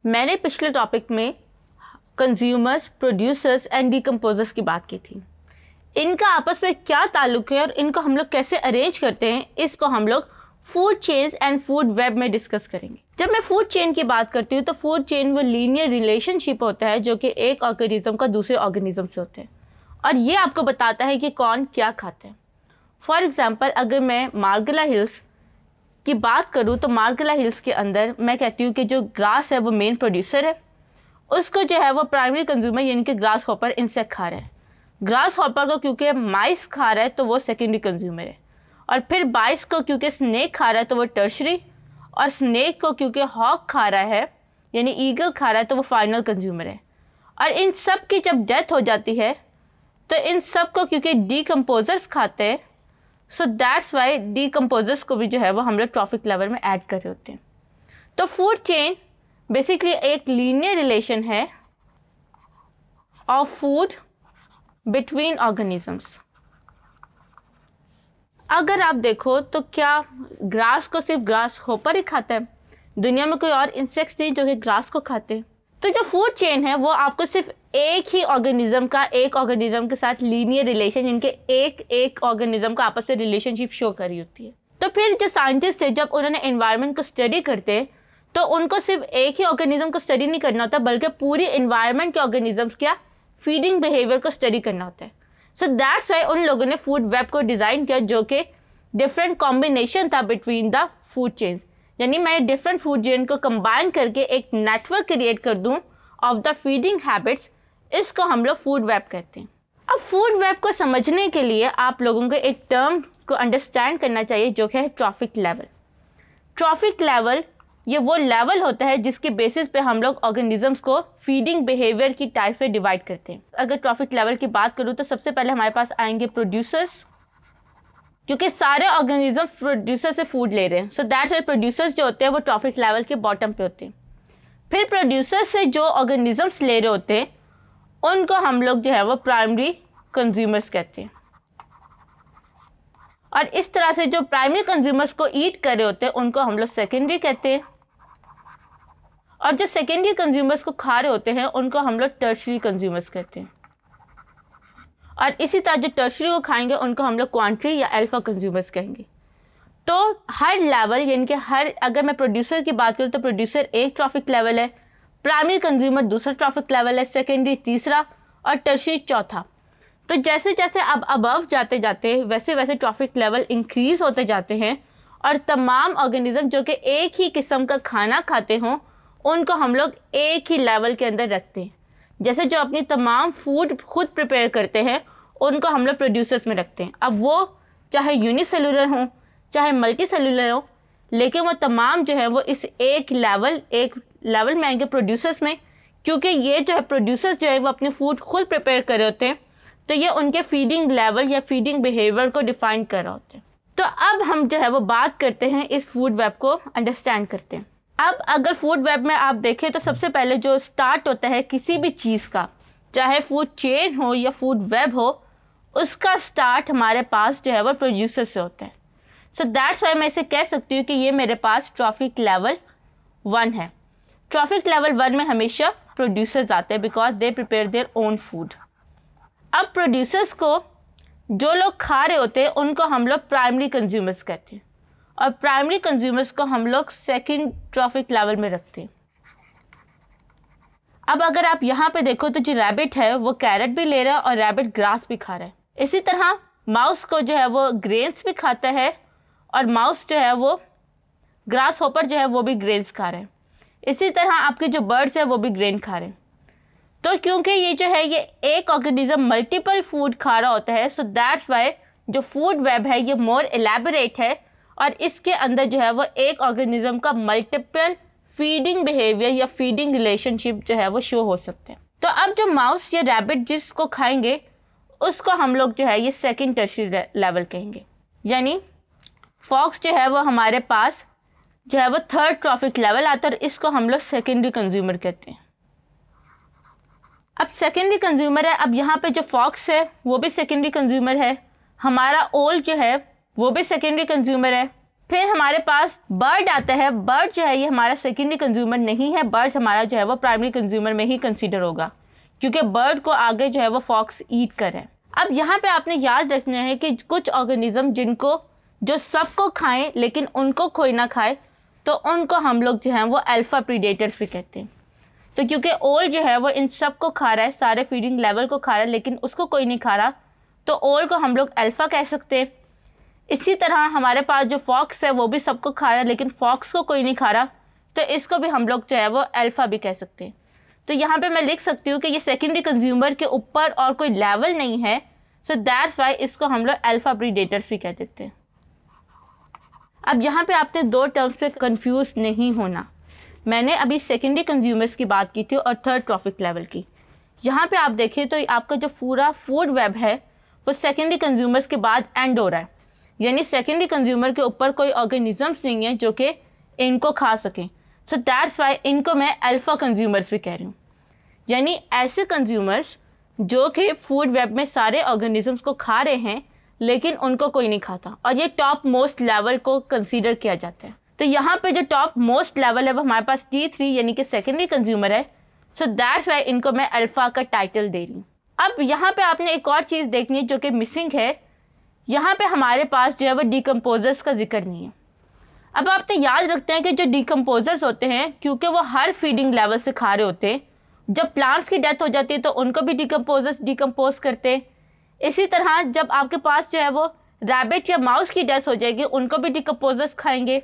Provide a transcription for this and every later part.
मैंने पिछले टॉपिक में कंज्यूमर्स, प्रोड्यूसर्स एंड डिकम्पोजर्स की बात की थी। इनका आपस में क्या ताल्लुक है और इनको हम लोग कैसे अरेंज करते हैं, इसको हम लोग food chains and food web में डिस्कस करेंगे। जब मैं फूड चेन की बात करती हूँ तो फूड चेन वो लीनियर रिलेशनशिप होता है जो कि एक ऑर्गेनिज्म का दूसरे ऑर्गेनिज्म से होते हैं और ये आपको बताता है कि कौन क्या खाता है। फॉर एग्जाम्पल, अगर मैं मार्गिला हिल्स की बात करूँ तो मार्गिला हिल्स के अंदर मैं कहती हूँ कि जो ग्रास है वो मेन प्रोड्यूसर है, उसको जो है वो प्राइमरी कंज्यूमर यानी कि ग्रास हॉपर इंसेक्ट खा रहा है। ग्रास हॉपर को क्योंकि माइस खा रहा है तो वो सेकेंडरी कंज्यूमर है, और फिर बाइस को क्योंकि स्नेक खा रहा है तो वो टर्शरी, और स्नेक को क्योंकि हॉक खा रहा है यानी ईगल खा रहा है तो वो फाइनल कंज्यूमर है। और इन सब की जब डेथ हो जाती है तो इन सब को क्योंकि डिकम्पोजर्स खाते हैं, सो दैट्स वाई डिकम्पोजर्स को भी जो है वो हम लोग ट्रॉफिक लेवल में ऐड कर रहे होते हैं। तो फूड चेन बेसिकली एक लीनियर रिलेशन है ऑफ फूड बिटवीन ऑर्गेनिजम्स। अगर आप देखो तो क्या ग्रास को सिर्फ ग्रास होपर ही खाता है? दुनिया में कोई और इंसेक्ट्स नहीं जो कि ग्रास को खाते हैं। तो जो फूड चेन है वो आपको सिर्फ एक ही ऑर्गेनिज्म का एक ऑर्गेनिज्म के साथ लीनियर रिलेशन, इनके एक ऑर्गेनिज्म का आपस में रिलेशनशिप शो कर रही होती है। तो फिर जो साइंटिस्ट थे जब उन्होंने एनवायरनमेंट को स्टडी करते तो उनको सिर्फ एक ही ऑर्गेनिज्म को स्टडी नहीं करना होता बल्कि पूरी एनवायरनमेंट के ऑर्गेनिजम्स क्या फीडिंग बिहेवियर को स्टडी करना होता है। सो दैट्स वाई उन लोगों ने फूड वेब को डिज़ाइन किया जो कि डिफरेंट कॉम्बिनेशन था बिटवीन द फूड चेन, यानी मैं डिफरेंट फूड चेन को कंबाइन करके एक नेटवर्क क्रिएट कर दूं ऑफ द फीडिंग हैबिट्स। इसको हम लोग फूड वेब कहते हैं। अब फूड वेब को समझने के लिए आप लोगों को एक टर्म को अंडरस्टैंड करना चाहिए जो कि है ट्रॉफिक लेवल। ट्रॉफिक लेवल ये वो लेवल होता है जिसके बेसिस पे हम लोग ऑर्गेनिजम्स को फीडिंग बिहेवियर की टाइप में डिवाइड करते हैं। अगर ट्रॉफिक लेवल की बात करूँ तो सबसे पहले हमारे पास आएंगे प्रोड्यूसर्स, क्योंकि सारे ऑर्गेनिज्म प्रोड्यूसर से फूड ले रहे हैं। सो दैट्स वाई प्रोड्यूसर्स जो होते हैं वो ट्रॉफिक लेवल के बॉटम पे होते हैं। फिर प्रोड्यूसर से जो ऑर्गेनिजम्स ले रहे होते हैं उनको हम लोग जो है वो प्राइमरी कंज्यूमर्स कहते हैं, और इस तरह से जो प्राइमरी कंज्यूमर्स को ईट कर रहे होते हैं उनको हम लोग सेकेंडरी कहते हैं, और जो सेकेंडरी कंज्यूमर्स को खा रहे होते हैं उनको हम लोग टर्शरी कंज्यूमर्स कहते हैं, और इसी तरह जो टर्शरी को खाएंगे उनको हम लोग क्वांटरी या अल्फा कंज्यूमर्स कहेंगे। तो हर लेवल यानी कि अगर मैं प्रोड्यूसर की बात करूँ तो प्रोड्यूसर एक ट्रॉफिक लेवल है, प्राइमरी कंज्यूमर दूसरा ट्रॉफिक लेवल है, सेकेंडरी तीसरा और टर्शरी चौथा। तो जैसे जैसे अब अबव जाते जाते वैसे वैसे ट्रॉफिक लेवल इंक्रीज होते जाते हैं, और तमाम ऑर्गेनिज्म जो कि एक ही किस्म का खाना खाते हों उनको हम लोग एक ही लेवल के अंदर रखते हैं। जैसे जो अपनी तमाम फूड खुद प्रिपेयर करते हैं उनको हम लोग प्रोड्यूसर्स में रखते हैं। अब वो चाहे यूनिसेलुलर हो चाहे मल्टी सेलुलर हो, लेकिन वो तमाम जो है वो इस एक लेवल में आएंगे प्रोड्यूसर्स में, क्योंकि ये जो है प्रोड्यूसर्स जो है वो अपनी फूड खुद प्रिपेयर कर रहे होते हैं, तो ये उनके फीडिंग लेवल या फीडिंग बिहेवियर को डिफाइन कर रहे होते हैं। तो अब हम जो है वो बात करते हैं इस फूड वेब को अंडरस्टैंड करते हैं। अब अगर फूड वेब में आप देखें तो सबसे पहले जो स्टार्ट होता है किसी भी चीज़ का, चाहे फूड चेन हो या फूड वेब हो, उसका स्टार्ट हमारे पास जो है वो प्रोड्यूसर से होता है। सो दैट्स वाई मैं इसे कह सकती हूँ कि ये मेरे पास ट्रॉफिक लेवल 1 है। ट्रॉफिक लेवल 1 में हमेशा प्रोड्यूसर्स आते हैं because they prepare their own food. अब प्रोड्यूसर्स को जो लोग खा रहे होते हैं उनको हम लोग प्राइमरी कंज्यूमर्स कहते हैं, और प्राइमरी कंज्यूमर्स को हम लोग सेकंड ट्रॉफिक लेवल में रखते हैं। अब अगर आप यहाँ पे देखो तो जो रैबिट है वो कैरेट भी ले रहा है और रैबिट ग्रास भी खा रहा है। इसी तरह माउस को जो है वो ग्रेन्स भी खाता है, और माउस जो है वो ग्रास हॉपर जो है वो भी ग्रेन्स खा रहे हैं। इसी तरह आपके जो बर्ड्स है वो भी ग्रेन खा रहे हैं। तो क्योंकि ये जो है ये एक ऑर्गेनिज्म मल्टीपल फूड खा रहा होता है, सो दैट्स वाई जो फूड वेब है ये मोर एलैबोरेट है, और इसके अंदर जो है वो एक ऑर्गेनिज्म का मल्टीपल फीडिंग बिहेवियर या फीडिंग रिलेशनशिप जो है वो शो हो सकते हैं। तो अब जो माउस या रैबिट जिसको खाएंगे उसको हम लोग जो है ये सेकंड टर्शियरी लेवल कहेंगे, यानी फॉक्स जो है वो हमारे पास जो है वो थर्ड ट्रॉफिक लेवल आता है, और इसको हम लोग सेकेंडरी कंज्यूमर कहते हैं। अब सेकेंडरी कंज्यूमर है, अब यहाँ पे जो फॉक्स है वो भी सेकेंडरी कंज्यूमर है, हमारा ओल जो है वो भी सेकेंडरी कंज्यूमर है, फिर हमारे पास बर्ड आता है। बर्ड जो है ये हमारा सेकेंडरी कंज्यूमर नहीं है, बर्ड हमारा जो है वो प्राइमरी कंज्यूमर में ही कंसीडर होगा, क्योंकि बर्ड को आगे जो है वो फॉक्स ईट करे। अब यहाँ पे आपने याद रखना है कि कुछ ऑर्गेनिज्म जिनको जो सबको खाएं लेकिन उनको कोई ना खाए, तो उनको हम लोग जो है वो अल्फा प्रीडेटर्स भी कहते हैं। तो क्योंकि ओल जो है वो इन सबको खा रहा है, सारे फीडिंग लेवल को खा रहा है, लेकिन उसको कोई नहीं खा रहा, तो ओल को हम लोग अल्फा कह सकते हैं। इसी तरह हमारे पास जो फॉक्स है वो भी सबको खा रहा है, लेकिन फॉक्स को कोई नहीं खा रहा, तो इसको भी हम लोग जो है वो अल्फा भी कह सकते हैं। तो यहाँ पे मैं लिख सकती हूँ कि ये सेकेंडरी कंज्यूमर के ऊपर और कोई लेवल नहीं है, सो दैट्स वाई इसको हम लोग अल्फा प्रीडेटर्स भी कह देते हैं। अब यहाँ पे आपने दो टर्म्स पे कंफ्यूज नहीं होना। मैंने अभी सेकेंडरी कंज्यूमर्स की बात की थी और थर्ड ट्रॉफिक लेवल की। यहाँ पे आप देखिए तो आपका जो पूरा फूड वेब है वो सेकेंडरी कंज्यूमर्स के बाद एंड हो रहा है, यानी सेकेंडरी कंज्यूमर के ऊपर कोई ऑर्गेनिजम्स नहीं है जो कि इनको खा सकें। सो दैट्स वाई इनको मैं अल्फा कंज्यूमर्स भी कह रही हूँ, यानी ऐसे कंज्यूमर्स जो कि फूड वेब में सारे ऑर्गेनिजम्स को खा रहे हैं लेकिन उनको कोई नहीं खाता, और ये टॉप मोस्ट लेवल को कंसीडर किया जाता है। तो यहाँ पे जो टॉप मोस्ट लेवल है वो हमारे पास T3 यानी कि सेकेंडरी कंज्यूमर है। सो दैट्स वाई इनको मैं अल्फा का टाइटल दे रही हूँ। अब यहाँ पे आपने एक और चीज़ देखनी है जो कि मिसिंग है। यहाँ पे हमारे पास जो है वो डिकम्पोजर्स का जिक्र नहीं है। अब आप तो याद रखते हैं कि जो डिकम्पोजर्स होते हैं, क्योंकि वो हर फीडिंग लेवल से खा रहे होते हैं, जब प्लांट्स की डेथ हो जाती है तो उनको भी डिकम्पोजर्स डिकम्पोज करते हैं। इसी तरह जब आपके पास जो है वो रैबिट या माउस की डेथ हो जाएगी उनको भी डिकम्पोजर्स खाएंगे,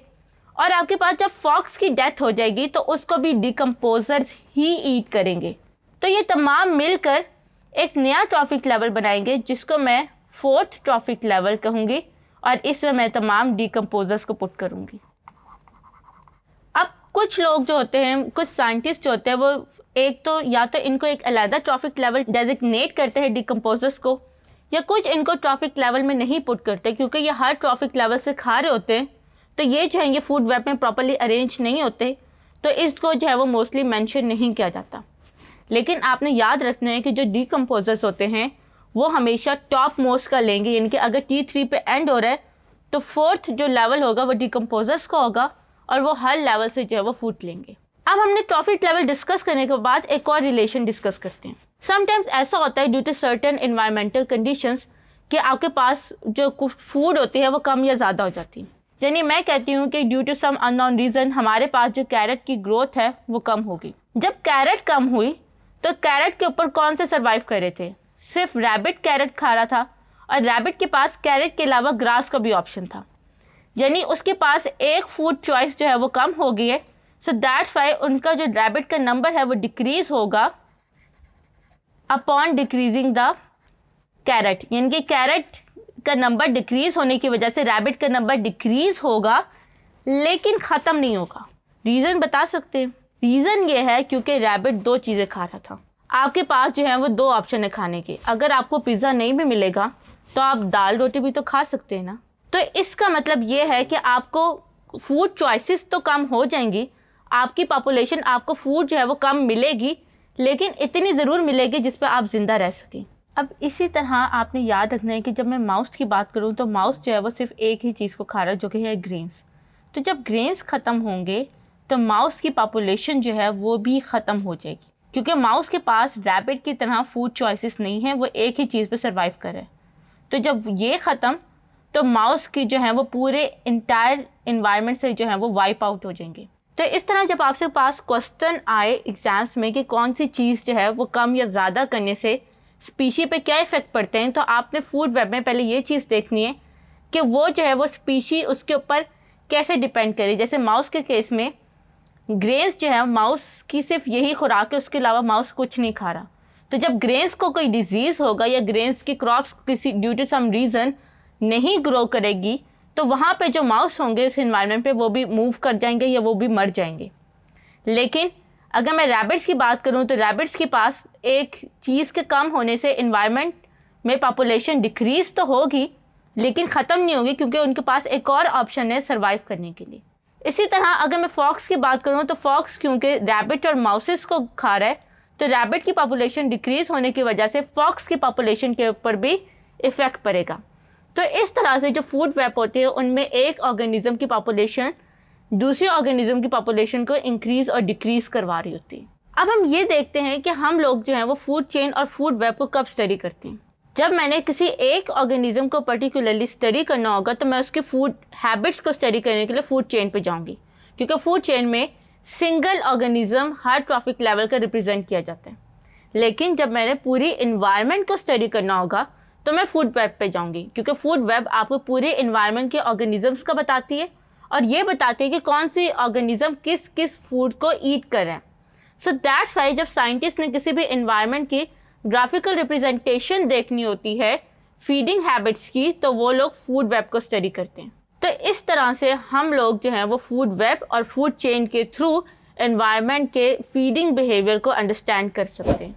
और आपके पास जब फॉक्स की डेथ हो जाएगी तो उसको भी डिकम्पोजर्स ही ईट करेंगे। तो ये तमाम मिलकर एक नया ट्रॉफिक लेवल बनाएंगे जिसको मैं फोर्थ ट्रॉफिक लेवल कहूँगी, और इसमें मैं तमाम डिकम्पोजर्स को पुट करूँगी। अब कुछ लोग जो होते हैं, कुछ साइंटिस्ट जो होते हैं, वो एक तो या तो इनको एक अलग ट्रॉफिक लेवल डेजिग्नेट करते हैं डिकम्पोजर्स को, या कुछ इनको ट्रॉफिक लेवल में नहीं पुट करते क्योंकि ये हर ट्रॉफिक लेवल से खा रहे होते हैं, तो ये जो है ये फूड वेब में प्रॉपरली अरेंज नहीं होते, तो इसको जो है वो मोस्टली मेंशन नहीं किया जाता। लेकिन आपने याद रखना है कि जो डिकम्पोजर्स होते हैं वो हमेशा टॉप मोस्ट का लेंगे, यानी कि अगर T3 पे एंड हो रहा है तो फोर्थ जो लेवल होगा वो डिकम्पोजर्स का होगा, और वो हर लेवल से जो है वो फूड लेंगे। अब हमने ट्रॉफिक लेवल डिस्कस करने के बाद एक और रिलेशन डिस्कस करते हैं। समटाइम्स ऐसा होता है due to certain environmental conditions कि आपके पास जो कुछ फूड होती है वो कम या ज़्यादा हो जाती है। यानी मैं कहती हूँ कि due to some unknown reason हमारे पास जो कैरेट की ग्रोथ है वो कम होगी। जब कैरेट कम हुई तो कैरेट के ऊपर कौन से सर्वाइव कर रहे थे? सिर्फ रैबिट कैरेट खा रहा था, और रैबिट के पास कैरेट के अलावा ग्रास का भी ऑप्शन था, यानी उसके पास एक फूड चॉइस जो है वो कम हो गई है। सो दैट्स वाई उनका जो रैबिट का नंबर है वो डिक्रीज होगा अपॉन डिक्रीजिंग द कैरेट, यानी कि कैरेट का नंबर डिक्रीज होने की वजह से रैबिट का नंबर डिक्रीज होगा, लेकिन ख़त्म नहीं होगा। रीज़न बता सकते हैं? रीज़न ये है क्योंकि रैबिट दो चीज़ें खा रहा था। आपके पास जो है वो दो ऑप्शन है खाने के। अगर आपको पिज़्ज़ा नहीं भी मिलेगा तो आप दाल रोटी भी तो खा सकते हैं ना। तो इसका मतलब ये है कि आपको फूड चॉइसेस तो कम हो जाएंगी, आपकी पॉपुलेशन, आपको फूड जो है वो कम मिलेगी, लेकिन इतनी ज़रूर मिलेगी जिस पर आप ज़िंदा रह सकें। अब इसी तरह आपने याद रखना है कि जब मैं माउस की बात करूं तो माउस जो है वो सिर्फ एक ही चीज़ को खा रहा है जो कि है ग्रेन्स। तो जब ग्रेन्स ख़त्म होंगे तो माउस की पॉपुलेशन जो है वो भी ख़त्म हो जाएगी, क्योंकि माउस के पास रैबिट की तरह फूड चॉइसेस नहीं है, वो एक ही चीज़ पे सर्वाइव करे। तो जब ये ख़त्म तो माउस की जो है वो पूरे इंटायर इन्वायरमेंट से जो है वो वाइप आउट हो जाएंगे। तो इस तरह जब आपके पास क्वेश्चन आए एग्जाम्स में कि कौन सी चीज़ जो है वो कम या ज़्यादा करने से स्पीशी पे क्या इफ़ेक्ट पड़ते हैं, तो आपने फूड वेब में पहले ये चीज़ देखनी है कि वो जो है वो स्पीशी उसके ऊपर कैसे डिपेंड करे। जैसे माउस के केस में ग्रेन्स जो है माउस की सिर्फ यही खुराक है, उसके अलावा माउस कुछ नहीं खा रहा। तो जब ग्रेन्स को कोई डिजीज़ होगा या ग्रेन्स की क्रॉप्स किसी ड्यू टू सम रीज़न नहीं ग्रो करेगी, तो वहाँ पे जो माउस होंगे उस इन्वायरमेंट पे वो भी मूव कर जाएंगे या वो भी मर जाएंगे। लेकिन अगर मैं रैबिट्स की बात करूँ तो रैबिट्स के पास एक चीज़ के कम होने से इन्वायरमेंट में पॉपुलेशन डिक्रीज तो होगी लेकिन ख़त्म नहीं होगी, क्योंकि उनके पास एक और ऑप्शन है सर्वाइव करने के लिए। इसी तरह अगर मैं फॉक्स की बात करूँ तो फॉक्स क्योंकि रैबिट और माउसेस को खा रहा है, तो रैबिट की पॉपुलेशन डिक्रीज होने की वजह से फॉक्स की पॉपुलेशन के ऊपर भी इफ़ेक्ट पड़ेगा। तो इस तरह से जो फूड वेब होती है उनमें एक ऑर्गेनिज्म की पॉपुलेशन दूसरे ऑर्गेनिज्म की पॉपुलेशन को इंक्रीज और डिक्रीज करवा रही होती है। अब हम ये देखते हैं कि हम लोग जो हैं वो फूड चेन और फूड वेब को कब स्टडी करते हैं। जब मैंने किसी एक ऑर्गेनिज्म को पर्टिकुलरली स्टडी करना होगा तो मैं उसके फूड हैबिट्स को स्टडी करने के लिए फूड चेन पे जाऊंगी, क्योंकि फूड चेन में सिंगल ऑर्गेनिज्म हर ट्रॉफिक लेवल का रिप्रेजेंट किया जाता है। लेकिन जब मैंने पूरी इन्वायरमेंट को स्टडी करना होगा तो मैं फूड वेब पे जाऊंगी, क्योंकि फूड वेब आपको पूरे इन्वायरमेंट के ऑर्गेनिजम्स का बताती है और ये बताती है कि कौन सी ऑर्गेनिज्म किस किस फूड को ईट कर रहे हैं। सो दैट्स वाई जब साइंटिस्ट ने किसी भी इन्वायरमेंट की ग्राफिकल रिप्रेजेंटेशन देखनी होती है फीडिंग हैबिट्स की, तो वो लोग फूड वेब को स्टडी करते हैं। तो इस तरह से हम लोग जो हैं वो फूड वेब और फूड चेन के थ्रू एनवायरनमेंट के फीडिंग बिहेवियर को अंडरस्टैंड कर सकते हैं।